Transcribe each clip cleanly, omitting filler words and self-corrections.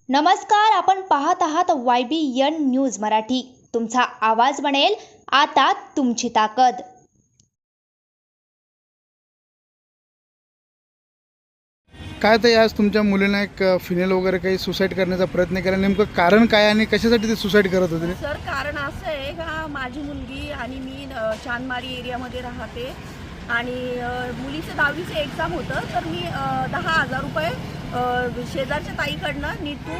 नमस्कार, आपण पाहत आहात YBN न्यूज मराठी. तुमचा आवाज बनेल आता तुमची ताकद. काय तर आज तुमच्या मुलीने एक फिनेल वगैरे काही सुसाईड करण्याचा प्रयत्न केला, नेमकं कारण काय आणि कशासाठी ते सुसाईड करत होते? सर, कारण असं आहे का माझी मुलगी आणि मी चांदमारी एरियामध्ये राहते आणि मुलीचं 10वीचं एक्झाम होतं. तर मी 10,000 रुपये शेजारच्या ताईकडनं नीतू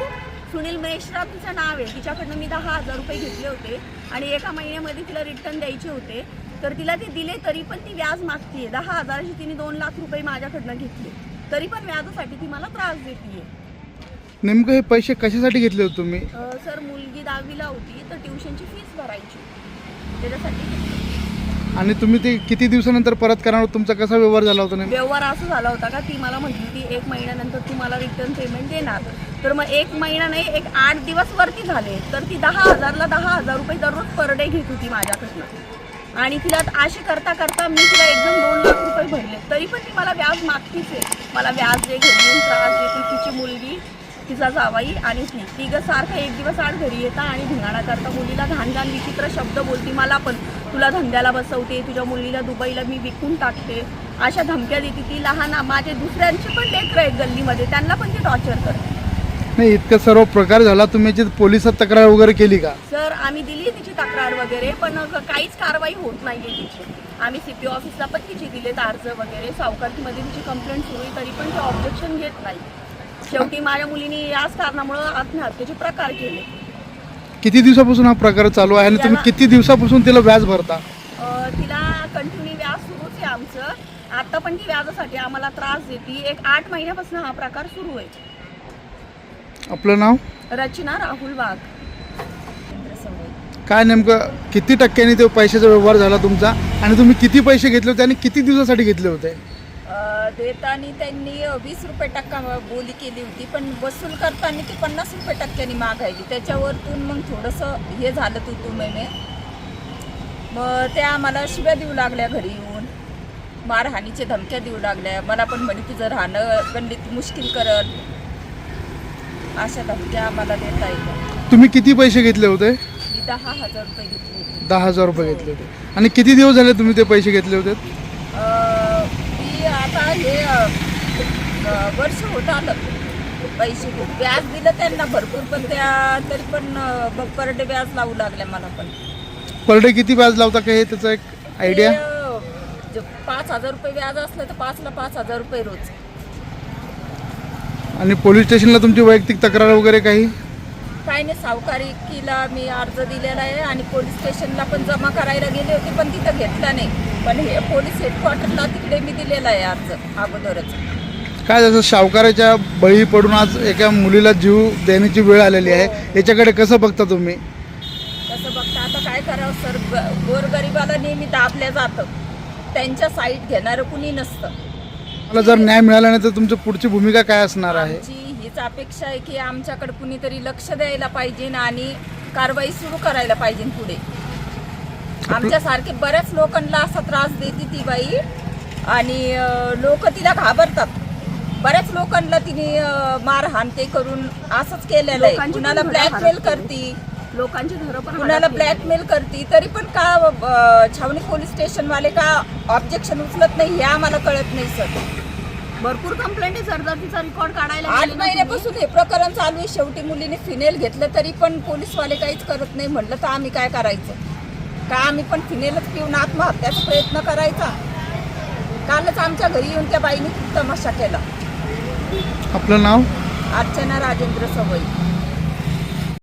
सुनील मेश्राम तिचं नाव आहे, तिच्याकडनं मी 10,000 रुपये घेतले होते आणि एका महिन्यामध्ये तिला रिटर्न द्यायचे होते. तर तिला ते दिले तरी पण ती व्याज मागते. 10,000ची तिने 2 लाख रुपये माझ्याकडनं घेतले, तरी पण व्याजासाठी ती मला त्रास देते. नेमकं हे पैसे कशासाठी घेतले होते तुम्ही? सर, मुलगी 10वीला होती तर ट्युशनची फीस भरायची, त्याच्यासाठी. आणि तुम्ही ते किती दिवसानंतर परत करणार? तुमचा कसा व्यवहार झाला होता? व्यवहार असं झाला होता का ती मला म्हटली की 1 महिन्यानंतर तू मला रिटर्न पेमेंट देणार. तर मग 1 महिना नाही, 8 दिवस वरती झाले. तर ती 10,000ला 10,000 रुपये दररोज पर डे घेत होती माझ्याकडनं. आणि तिला अशी करता करता मी तिला एकदम 2 लाख रुपये भरले, तरी पण ती मला व्याज मागतीच आहे. मला व्याज दे, घरी येऊन त्रास देते. तिची मुलगी, तिचा जावाई आणि तिघं सारखं एक दिवस आड घरी येतात आणि धिंगाणा करता. मुलीला घाण घाण विचित्र शब्द बोलती. मला पण तुला धंद्याला बसवते, तुझ्या मुलीला दुबईला मी विकून टाकते, अशा धमक्या देते. ती लहान माझे दुसऱ्यांचे पण लेकरं आहेत गल्लीमध्ये, त्यांना पण ती टॉर्चर करते. नाही, इतका सर्व प्रकार झाला, तुम्ही याची पोलिसात तक्रार वगैरे केली का? सर, आम्ही दिली तिची तक्रार वगैरे, पण काहीच कारवाई होत नाही आहे तिची. आम्ही CP ऑफिसला पण तिची दिलेत अर्ज वगैरे, सावकारकीमध्ये तिची कंप्लेंट सुरू आहे, तरी पण ते ऑब्जेक्शन घेत नाही. शेवटी माझ्या मुलीने याच कारणामुळे आत्महत्येचे प्रकार केले. किती दिवसापासून हा प्रकार चालू आहे आणि तुम्ही किती दिवसापासून तिला व्याज भरता? तिला कंटिन्यू व्याज सुरूच आहे आमचं. आता पण ती व्याजासाठी आम्हाला त्रास देते. 8 महिन्यापासून हा प्रकार सुरू आहे. आपलं नाव? रचना राहुल वाघ. काय नेमकं किती टक्क्यांनी ते पैशाचा व्यवहार झाला तुमचा आणि तुम्ही किती पैसे घेतले होते आणि किती दिवसासाठी घेतले होते? देताना त्यांनी 20 रुपये टक्का बोली केली होती, पण वसूल करताना ती 50 रुपये टक्क्यांनी मागायली. त्याच्यावरतून मग थोडंसं हे झालं तू मैमे. मग त्या आम्हाला शिव्या देऊ लागल्या, घरी येऊन मारहाणीचे धमक्या देऊ लागल्या. मला पण म्हणे तुझं राहणं गल्लीत मुश्किल करत, अशा धमक्या आम्हाला देता येईल. तुम्ही किती पैसे घेतले होते? मी 10,000 रुपये घेतले होते. 10,000 रुपये घेतले होते. आणि किती दिवस झाले तुम्ही ते पैसे घेतले होते? मी आता हे वर्ष होत आलं पैसे घेऊन. व्याज दिलं त्यांना भरपूर, पण त्या तरी पण पर डे व्याज लावू लागल्या मला. पण पर डे किती व्याज लावता का, हे त्याचा एक आयडिया? 5,000 रुपये व्याज असलं तर 5ला 5,000 रुपये रोज. आणि पोलीस स्टेशनला तुमची वैयक्तिक तक्रार वगैरे काही? काही नाही, सावकारीकीला मी अर्ज दिलेला आहे आणि पोलीस स्टेशनला पण जमा करायला गेले होते, पण तिथं घेतला नाही. पण हे पोलीस हेडक्वार्टरला तिकडे मी दिलेला आहे अर्ज अगोदरच. काय जसं सावकाराच्या बळी पडून आज एका मुलीला जीव देण्याची वेळ आलेली आहे, याच्याकडे कसं बघता तुम्ही? कसं बघता आता काय करावं सर, गोरगरिबाला नेहमी दाबल्या जातं, त्यांच्या साईड घेणारं कुणी नसतं. मला जर न्याय मिळाला नाही तर तुमची पुढची भूमिका काय असणार आहे? आमची हीच अपेक्षा आहे की आमच्याकडे कुणीतरी लक्ष द्यायला पाहिजे आणि कारवाई सुरू करायला पाहिजे पुढे. आमच्यासारखे बऱ्याच लोकांना असा त्रास देते ती बाई आणि लोक तिला घाबरतात. बऱ्याच लोकांना तिने मारहाण ते करून असंच केलेलं आहे. कुणाला ब्लॅकमेल करती, लोकांची घरं पण कुणाला ब्लॅकमेल करती, तरी पण का छावणी पोलीस स्टेशनवाले का ऑब्जेक्शन उचलत नाही हे आम्हाला कळत नाही सर. भरपूर कंप्लेंट आहे सर. जर तिचा रेकॉर्ड काढायला 8 महिन्यापासून हे प्रकरण चालू आहे. शेवटी मुलीने फिनेल घेतलं तरी पण पोलीसवाले काहीच करत नाही. म्हटलं तर आम्ही काय करायचं? का आम्ही पण फिनेलच पिऊन आत्महत्याचा प्रयत्न करायचा? कालच आमच्या घरी येऊन त्या बाईने खूप तमाशा केला. आपलं नाव? अर्चना राजेंद्र सवई.